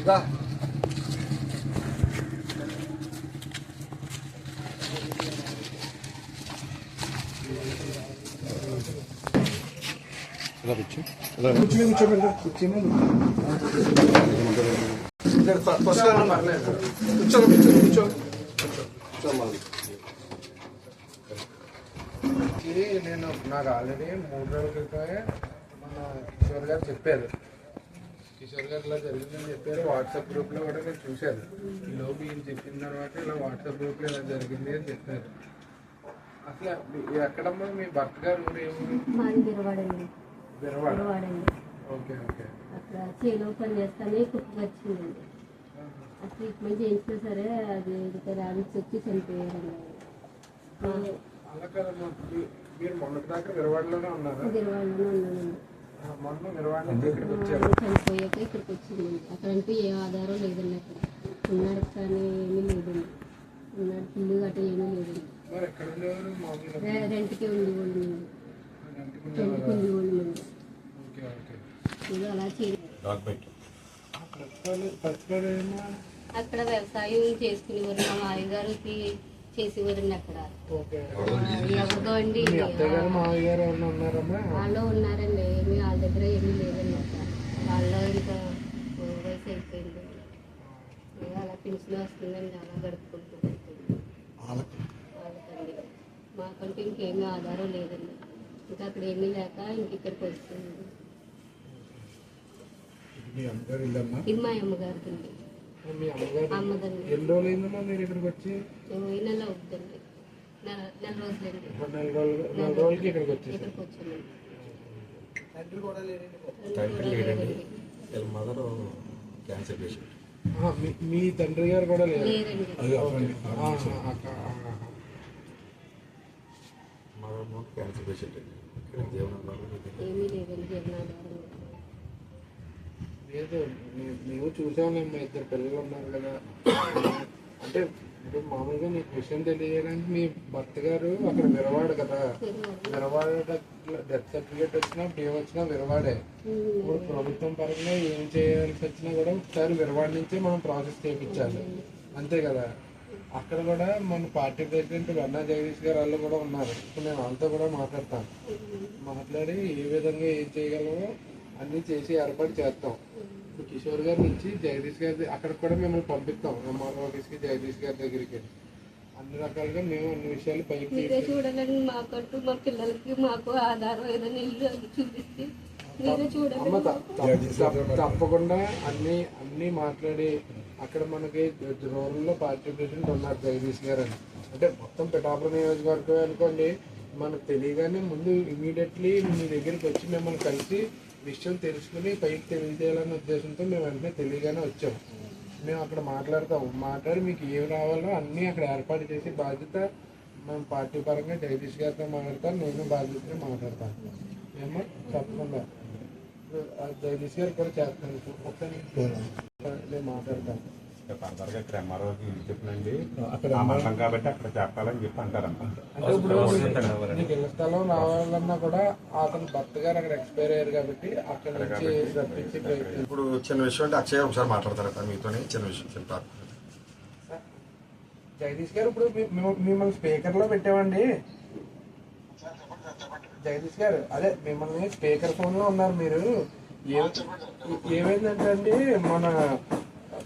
నేను నాకు ఆల్రెడీ 3 రోజుల క్రితమే మన కిషోర్ గారు చెప్పారు. కిషోర్ గారు ఇలా జరిగిందని చెప్పారు. వాట్సాప్ గ్రూప్లో కూడా నేను చూశాను. ఈలోపు ఈయన చెప్పిన తర్వాత ఇలా వాట్సాప్ గ్రూప్లో ఇలా జరిగింది అని చెప్పారు. అసలు ఎక్కడమ్మా మీ భర్త గారు ఊరు ఏమూరు? విరవాడండి. Okay okay. అక్కడ చేలో పని చేస్తానే కుక్క వచ్చిందండి. ఆ ట్రీట్మెంట్ చేయించినా సరే అది ర్యాబిట్స్ వచ్చి చనిపోయారండి. అలా కదమ్మా, మీరు మొన్నటి దాకా విరవాడలోనే ఉన్నారా? విరవాడలోనే ఉన్నానండి. మొన్న విరవాడ నుంచి ఇక్కడికి వచ్చారు. చనిపోయాక ఇక్కడికి వచ్చిందండి. అక్కడంటూ ఏ ఆధారం లేదండి. అక్కడ ఉన్నాడు కానీ ఏమీ లేదండి. ఉన్నాడు ఇల్లు గట్రా ఏమీ లేదండి. మరి ఎక్కడ ఉండేవారు? మామూలుగా రెంట్కి ఉండేవాళ్ళు. రెంట్కి ఉండేవాళ్ళు. Okay okay. ఇది అలా చేయాలి. అక్కడ వ్యవసాయం చేసుకునేవారు. మా మామయ్య గారికి చేసేవారండి. అక్కడ ఎవరిదో అండి వాళ్ళు ఉన్నారండి. ఏమి వాళ్ళ దగ్గర ఏమీ లేదండి. అక్కడ వాళ్ళు ఇంకా వయసు అయిపోయింది. అలా పెన్షన్ వస్తుందండి. అలా గడుపుకుంటుంది వాళ్ళకండి. మాకంటే ఇంకేమీ ఆధారం లేదండి. ఇంకా అక్కడ ఏమీ లేక ఇంక ఇక్కడికి వస్తుంది. ఇది మా అమ్మగారికి. అమ్మదండి. ఎన్ని రోజులు అయిందమ్మా మీరు ఇక్కడికి వచ్చి? నెల అవుతుందండి. నెల రోజులండి. 4 రోజులకి ఇక్కడికి వచ్చి వచ్చామండి. మీ తండ్రి గారు కూడా లేరు? ఏమీ లేదండి. జీవనాధారం లేదు. మేము చూసామమ్మా, 2 పిల్లలు ఉన్నారు కదా. అంటే ఇప్పుడు మామూలుగా నీకు విషయం తెలియడానికి మీ భర్త గారు అక్కడ విరవాడు కదా. విరవాడ డెత్ సర్టిఫికేట్ వచ్చినా బియ్యం వచ్చినా విరవాడే. ఇప్పుడు ప్రభుత్వం పరంగా ఏం చేయాల్సి వచ్చినా కూడా ఒకసారి విరవాడ నుంచే మనం ప్రాసెస్ చేయించాలి, అంతే కదా. అక్కడ కూడా మన పార్టీ ప్రెసిడెంట్ వెన్నా జగదీష్ గారు వాళ్ళు కూడా ఉన్నారు. ఇప్పుడు నేను వాళ్ళతో కూడా మాట్లాడతాను. మాట్లాడి ఏ విధంగా ఏం చేయగలమో అన్నీ చేసి ఏర్పాటు చేస్తాం. కిషోర్ గారి నుంచి జగదీష్ గారి అక్కడికి కూడా మిమ్మల్ని పంపిస్తాం. ఎంఆర్ఓ ఆఫీస్కి, జగదీష్ గారి దగ్గరికి. అన్ని రకాలుగా మేము అన్ని విషయాలు పైకి చూడాలండి. మాకంటూ మా పిల్లలకి మాకు ఆధారం ఏదైనా ఇల్లు చూపిస్తే తప్పకుండా అన్ని మాట్లాడి అక్కడ మనకి రూరల్లో పార్టీ ప్రెసిడెంట్ ఉన్నారు జగదీష్ గారు అని. అంటే మొత్తం పిఠాపురం నియోజకవర్గం అనుకోండి. మనకు తెలియగానే ముందు ఇమీడియట్లీ మీ దగ్గరికి వచ్చి మిమ్మల్ని కలిసి విషయం తెలుసుకుని పైకి తెలియజేయాలనే ఉద్దేశంతో మేము వెంటనే తెలియగానే వచ్చాం. మేము అక్కడ మాట్లాడి మీకు ఏమి రావాలో అన్నీ అక్కడ ఏర్పాటు చేసి బాధ్యత మేము పార్టీ పరంగా జగదీష్ గారితో మాట్లాడతాను. నేను బాధ్యతగా మాట్లాడతాను. మేము తప్పకుండా జగదీష్ గారు కూడా చేస్తాను. నేను మాట్లాడతాను. ఇక్కడ ఎంఆర్ఓకి చెప్పినండి అక్కడ మండలం కాబట్టి అక్కడ చెప్పాలని చెప్పి అంటారమ్మా. అంటే ఇప్పుడు నీకు ఇళ్ల స్థలం రావాలన్నా కూడా అతను భర్త గారు అక్కడ ఎక్స్పైర్ అయ్యారు కాబట్టి అక్కడ నుంచి రప్పించి. ఇప్పుడు చిన్న విషయం అంటే అక్షయ్ ఒకసారి మాట్లాడతారు మీతో. చిన్న విషయం చెప్తారు జగదీష్ గారు. ఇప్పుడు మిమ్మల్ని స్పీకర్లో పెట్టామండి. జగదీష్ గారు అదే మిమ్మల్ని స్పీకర్ ఫోన్లో ఉన్నారు మీరు. ఏమైందంటే అండి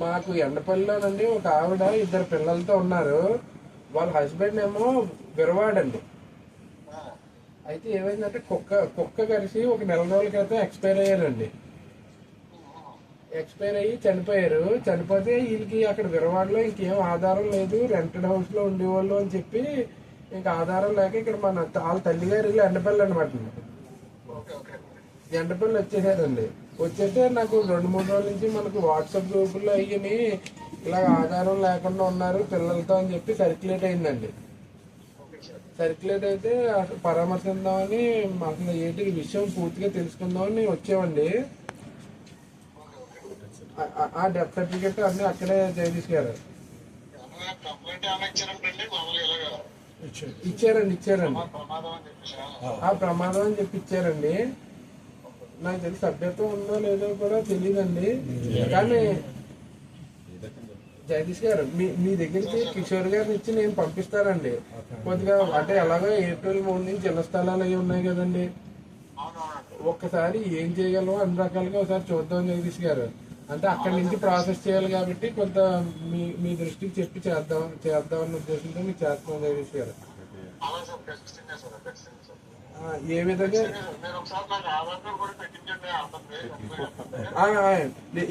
మాకు ఎండపల్లిలోనండి ఒక ఆవిడ 2 పిల్లలతో ఉన్నారు. వాళ్ళ హస్బెండ్ ఏమో విరవాడండి. అయితే ఏమైందంటే కుక్క కరిసి ఒక 1 నెల రోజుల క్రితం ఎక్స్పైర్ అయ్యారండి. ఎక్స్పైర్ అయ్యి చనిపోయారు. చనిపోతే వీళ్ళకి అక్కడ విరవాడలో ఇంకేం ఆధారం లేదు, రెంటెడ్ హౌస్లో ఉండేవాళ్ళు అని చెప్పి ఇంకా ఆధారం లేక ఇక్కడ వాళ్ళ తల్లిగారు ఇల్లు ఎండపల్లి అనమాట. ఎండపల్లి వచ్చేసారండి. వచ్చేస్తే నాకు 2-3 రోజుల నుంచి మనకు వాట్సాప్ గ్రూపుల్లో అయ్యి ఇలా ఆధారం లేకుండా ఉన్నారు పిల్లలతో అని చెప్పి సర్క్యులేట్ అయిందండి. సర్క్యులేట్ అయితే పరామర్శిద్దామని అసలు ఏంటి విషయం పూర్తిగా తెలుసుకుందామని వచ్చామండి. ఆ డెత్ సర్టిఫికేట్ అన్నీ అక్కడే జగదీష్ గారు ఇచ్చారండి. ఆ ప్రమాదం అని చెప్పి ఇచ్చారండి. నాకు తెలిసి సభ్యత్వం ఉందో లేదో కూడా తెలియదండి. కానీ జగదీష్ గారు మీ దగ్గరికి కిషోర్ గారిని ఇచ్చి నేను పంపిస్తానండి. కొద్దిగా అంటే ఎలాగో ఏప్రిల్ 3 నుంచి ఇళ్ల స్థలాలు అవి ఉన్నాయి కదండి, ఒక్కసారి ఏం చేయగలమో అన్ని రకాలుగా ఒకసారి చూద్దాం జగదీష్ గారు. అంటే అక్కడి నుంచి ప్రాసెస్ చేయాలి కాబట్టి కొంత మీ దృష్టికి చెప్పి చేద్దామన్న ఉద్దేశంతో మీకు చేస్తున్నాం జగదీష్ గారు. ఏ విధంగా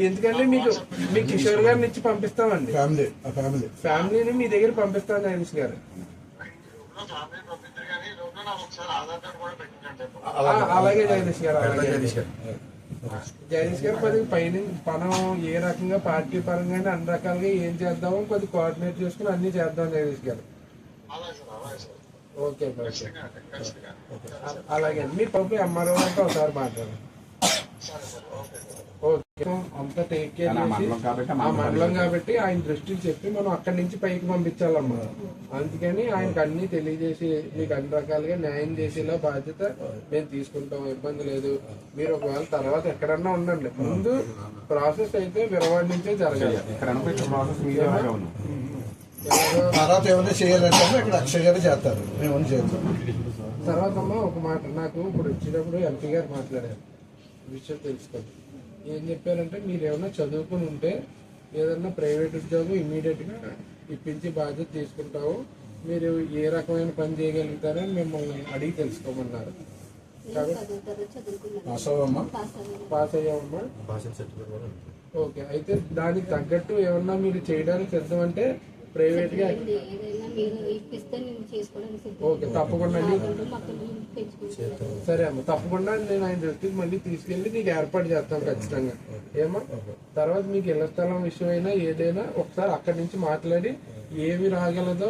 ఎందుకంటే మీకు కిషోర్ గారిని ఇచ్చి పంపిస్తామండి, ఫ్యామిలీని మీ దగ్గర పంపిస్తాం జగదీష్ గారు. అలాగే జగదీష్ గారు, అలాగే జగదీష్ గారు కొద్దిగా పైన మనం ఏ రకంగా పార్టీ పరంగా అన్ని రకాలుగా ఏం చేద్దామో కొద్దిగా కోఆర్డినేట్ చేసుకుని అన్ని చేద్దాం జగదీష్ గారు. ఓకే అలాగే మీ పంపి ఎంఆర్ఓ గారితో ఒకసారి మాట్లాడండి. ఓకే అంతా టేక్ కేర్ చేసి ఆ మండలం కాబట్టి ఆయన దృష్టికి చెప్పి మనం అక్కడి నుంచి పైకి పంపించాలమ్మా. అందుకని ఆయనకు అన్ని తెలియజేసి మీకు అన్ని రకాలుగా న్యాయం చేసేలా బాధ్యత మేము తీసుకుంటాం, ఇబ్బంది లేదు. మీరు ఒకవేళ తర్వాత ఎక్కడన్నా ఉండండి, ముందు ప్రాసెస్ అయితే విరవాడి నుంచే జరగాలి. తర్వాత ఏమైనా చేయాలంటే ఇక్కడ అక్షయ్ గారు చేస్తారు, మేము చేస్తాం. తర్వాత అమ్మా ఒక మాట, నాకు ఇప్పుడు వచ్చినప్పుడు ఎంపీ గారు మాట్లాడారు, విషయం తెలుసుకోండి. ఏం చెప్పారంటే మీరు ఏమైనా చదువుకుని ఉంటే ఏదన్నా ప్రైవేట్ ఉద్యోగం ఇమ్మీడియట్గా ఇప్పించి బాధ్యత తీసుకుంటావు, మీరు ఏ రకమైన పని చేయగలుగుతారని మిమ్మల్ని అడిగి తెలుసుకోమన్నారు. పాస్ అయ్యామమ్మా. ఓకే, అయితే దానికి తగ్గట్టు ఏమన్నా మీరు చేయడానికి సిద్ధం అంటే ప్రైవేట్ గా ఓకే తప్పకుండా సరే అమ్మ, తప్పకుండా నేను ఆయన దృష్టికి మళ్ళీ తీసుకెళ్ళి నీకు ఏర్పాటు చేస్తాను ఖచ్చితంగా. ఏమో తర్వాత మీకు ఇళ్ల స్థలం విషయం అయినా ఏదైనా ఒకసారి అక్కడి నుంచి మాట్లాడి ఏమి రాగలదో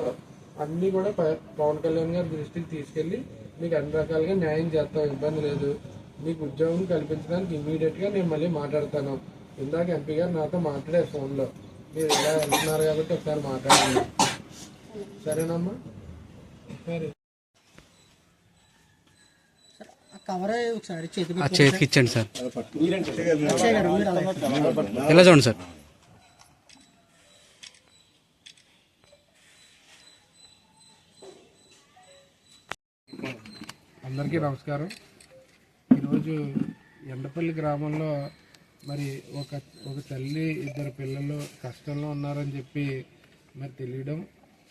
అన్ని కూడా పవన్ కళ్యాణ్ గారి దృష్టికి తీసుకెళ్ళి మీకు అన్ని రకాలుగా న్యాయం చేస్తాం, ఇబ్బంది లేదు. మీకు ఉద్యోగం కల్పించడానికి ఇమ్మీడియట్ గా నేను మళ్ళీ మాట్లాడతాను. ఇందాక ఎంపీ గారు నాతో మాట్లాడే ఫోన్లో మీరు ఇలా వెళ్తున్నారు కాబట్టి ఒకసారి మాట్లాడండి, సరేనమ్మా? సరే చేతికి ఇచ్చండి సార్, ఎలా చూడండి సార్. అందరికీ నమస్కారం. ఈరోజు ఎండపల్లి గ్రామంలో మరి ఒక తల్లి ఇద్దరు పిల్లలు కష్టంలో ఉన్నారని చెప్పి మరి తెలియడం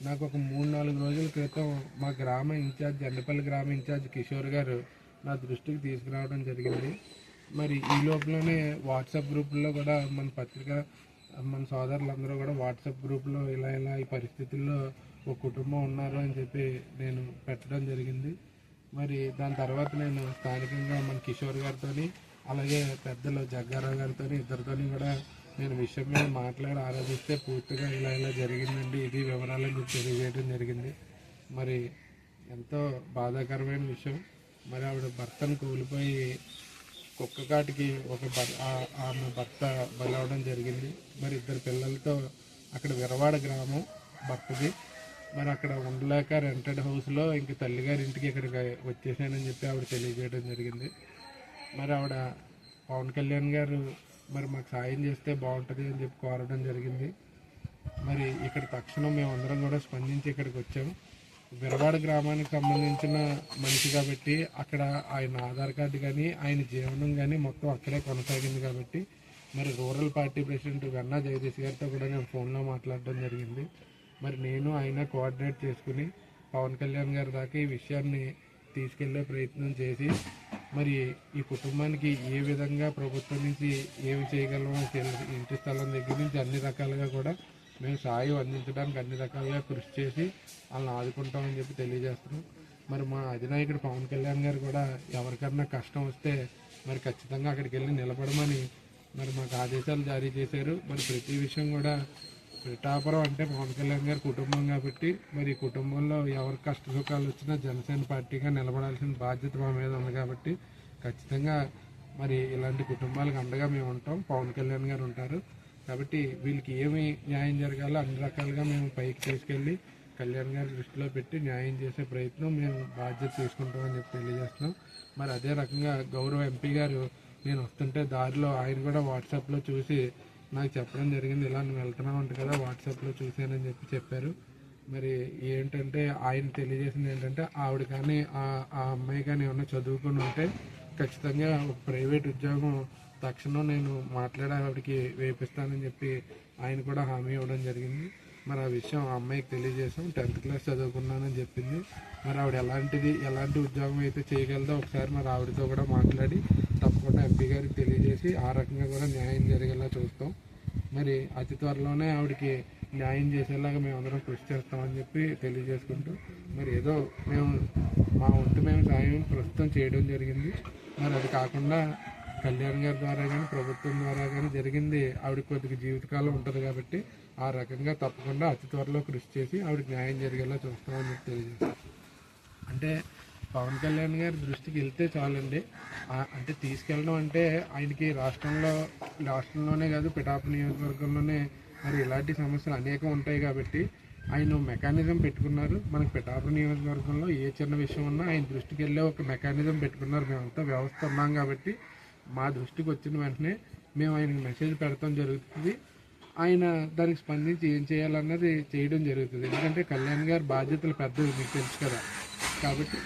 నాకు ఒక 3-4 రోజుల క్రితం మా గ్రామ ఇన్ఛార్జ్ ఎండపల్లి గ్రామ ఇన్ఛార్జ్ కిషోర్ గారు నా దృష్టికి తీసుకురావడం జరిగింది. మరి ఈ లోపలనే వాట్సాప్ గ్రూపుల్లో కూడా మన సోదరులందరూ కూడా వాట్సాప్ గ్రూప్లో ఇలా ఈ పరిస్థితుల్లో ఒక కుటుంబం ఉన్నారు అని చెప్పి నేను పెట్టడం జరిగింది. మరి దాని తర్వాత నేను స్థానికంగా మన కిషోర్ గారితో అలాగే పెద్దలు జగ్గారావు గారితో ఇద్దరితో కూడా నేను విషయం మీద మాట్లాడి ఆలోచిస్తే పూర్తిగా ఇలా జరిగిందండి, ఇది వివరాలని తెలియజేయడం జరిగింది. మరి ఎంతో బాధాకరమైన విషయం. మరి ఆవిడ భర్తను కోల్పోయి కుక్క కాటికి ఆమె భర్త బలవడం జరిగింది. మరి ఇద్దరు పిల్లలతో అక్కడ విరవాడ గ్రామం భర్తది. మరి అక్కడ ఉండలేక రెంటెడ్ హౌస్లో ఇంక తల్లిగారి ఇంటికి ఇక్కడికి వచ్చేసానని చెప్పి ఆవిడ తెలియజేయడం జరిగింది. మరి ఆవిడ పవన్ కళ్యాణ్ గారు మరి మాకు సాయం చేస్తే బాగుంటుంది అని చెప్పి కోరడం జరిగింది. మరి ఇక్కడ తక్షణం మేమందరం కూడా స్పందించి ఇక్కడికి వచ్చాము. విరవాడ గ్రామానికి సంబంధించిన మనిషి కాబట్టి అక్కడ ఆయన ఆధార్ కార్డు కానీ ఆయన జీవనం కానీ మొత్తం అక్కడే కొనసాగింది కాబట్టి మరి రూరల్ పార్టీ ప్రెసిడెంట్ వెన్నా జగదీష్ గారితో కూడా నేను ఫోన్లో మాట్లాడడం జరిగింది. మరి నేను ఆయన కోఆర్డినేట్ చేసుకుని పవన్ కళ్యాణ్ గారి దాకా ఈ విషయాన్ని తీసుకెళ్లే ప్రయత్నం చేసి మరి ఈ కుటుంబానికి ఏ విధంగా ప్రభుత్వం నుంచి ఏమి చేయగలమో ఇంటి స్థలం దగ్గర నుంచి అన్ని రకాలుగా కూడా మేము సాయం అందించడానికి అన్ని రకాలుగా కృషి చేసి వాళ్ళని ఆదుకుంటామని చెప్పి తెలియజేస్తున్నాం. మరి మా అధినాయకుడు పవన్ కళ్యాణ్ గారు కూడా ఎవరికన్నా కష్టం వస్తే మరి ఖచ్చితంగా అక్కడికి వెళ్ళి నిలబడమని మరి మాకు ఆదేశాలు జారీ చేశారు. మరి ప్రతి విషయం కూడా పిఠాపురం అంటే పవన్ కళ్యాణ్ గారి కుటుంబం కాబట్టి మరి కుటుంబంలో ఎవరి కష్ట సుఖాలు వచ్చినా జనసేన పార్టీగా నిలబడాల్సిన బాధ్యత మా మీద ఉంది కాబట్టి ఖచ్చితంగా మరి ఇలాంటి కుటుంబాలకు అండగా మేము ఉంటాం, పవన్ కళ్యాణ్ గారు ఉంటారు కాబట్టి వీళ్ళకి ఏమి న్యాయం జరగాలో అన్ని రకాలుగా మేము పైకి తీసుకెళ్ళి కళ్యాణ్ గారి దృష్టిలో పెట్టి న్యాయం చేసే ప్రయత్నం మేము బాధ్యత తీసుకుంటామని చెప్పి తెలియజేస్తున్నాం. మరి అదే రకంగా గౌరవ ఎంపీ గారు నేను వస్తుంటే దారిలో ఆయన కూడా వాట్సాప్లో చూసి నాకు చెప్పడం జరిగింది, ఇలా నువ్వు వెళ్తున్నావు అంట కదా, వాట్సాప్లో చూశానని చెప్పారు. మరి ఏంటంటే ఆయన తెలియజేసింది ఏంటంటే ఆవిడ కానీ ఆ అమ్మాయి కానీ ఏమన్నా చదువుకుని ఉంటే ఖచ్చితంగా ఒక ప్రైవేట్ ఉద్యోగం తక్షణం నేను మాట్లాడి ఆవిడకి వేపిస్తానని చెప్పి ఆయన కూడా హామీ ఇవ్వడం జరిగింది. మరి ఆ విషయం ఆ అమ్మాయికి తెలియజేసాం. 10th క్లాస్ చదువుకున్నానని చెప్పింది. మరి ఆవిడ ఎలాంటి ఉద్యోగం అయితే చేయగలదో ఒకసారి మరి ఆవిడతో కూడా మాట్లాడి తప్పకుండా ఎంపీ గారికి తెలియజేసి ఆ రకంగా కూడా న్యాయం జరిగేలా చూస్తాం. మరి అతి త్వరలోనే ఆవిడకి న్యాయం చేసేలాగా మేమందరం కృషి చేస్తామని చెప్పి తెలియజేసుకుంటూ మరి ఏదో మా వంతు సాయం ప్రస్తుతం చేయడం జరిగింది. మరి అది కాకుండా కళ్యాణ్ గారి ద్వారా కానీ ప్రభుత్వం ద్వారా కానీ జరిగింది ఆవిడకి కొద్దిగా జీవితకాలం ఉంటుంది కాబట్టి ఆ రకంగా తప్పకుండా అతి త్వరలో కృషి చేసి ఆవిడకి న్యాయం జరిగేలా చూస్తామని చెప్పి తెలియజేస్తాం. అంటే పవన్ కళ్యాణ్ గారి దృష్టికి వెళ్తే చాలండి. అంటే తీసుకెళ్ళడం అంటే ఆయనకి రాష్ట్రంలోనే కాదు పిఠాపురం నియోజకవర్గంలోనే మరి ఇలాంటి సమస్యలు అనేకం ఉంటాయి కాబట్టి ఆయన మెకానిజం పెట్టుకున్నారు. మనకి పిఠాపురం నియోజకవర్గంలో ఏ చిన్న విషయం ఉన్నా ఆయన దృష్టికి వెళ్ళే ఒక మెకానిజం పెట్టుకున్నారు. మేమంతా వ్యవస్థ ఉన్నాం కాబట్టి మా దృష్టికి వచ్చిన వెంటనే మేము ఆయనకి మెసేజ్ పెడతాం జరుగుతుంది. ఆయన దానికి స్పందించి ఏం చేయాలన్నది చేయడం జరుగుతుంది. ఎందుకంటే కళ్యాణ్ గారి బాధ్యతలు పెద్దవి మీకు తెలుసు కదా, కాబట్టి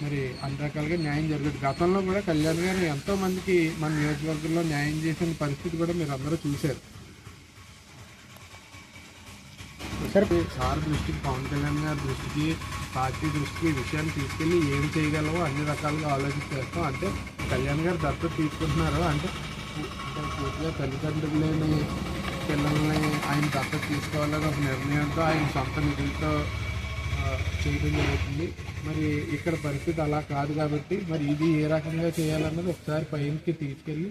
మరి అన్ని రకాలుగా న్యాయం జరుగుతుంది. గతంలో కూడా కళ్యాణ్ గారు ఎంతోమందికి మన నియోజకవర్గంలో న్యాయం చేసిన పరిస్థితి కూడా మీరు అందరూ చూశారు. సార్ దృష్టికి, పవన్ కళ్యాణ్ గారి దృష్టికి, పార్టీ దృష్టికి ఈ విషయాన్ని తీసుకెళ్ళి ఏం చేయగలవో అన్ని రకాలుగా ఆలోచించేస్తాం. అంటే కళ్యాణ్ గారు దత్తత తీసుకుంటున్నారు అంటే పూర్తిగా తల్లిదండ్రులు లేని పిల్లల్ని ఆయన దత్తత తీసుకోవాలని ఒక నిర్ణయంతో ఆయన సొంత నిధులతో చేయడం జరుగుతుంది. మరి ఇక్కడ పరిస్థితి అలా కాదు కాబట్టి మరి ఇది ఏ రకంగా చేయాలన్నది ఒకసారి పైకి తీసుకెళ్ళి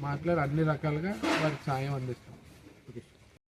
మాట్లాడి అన్ని రకాలుగా వారికి సాయం అందిస్తాం.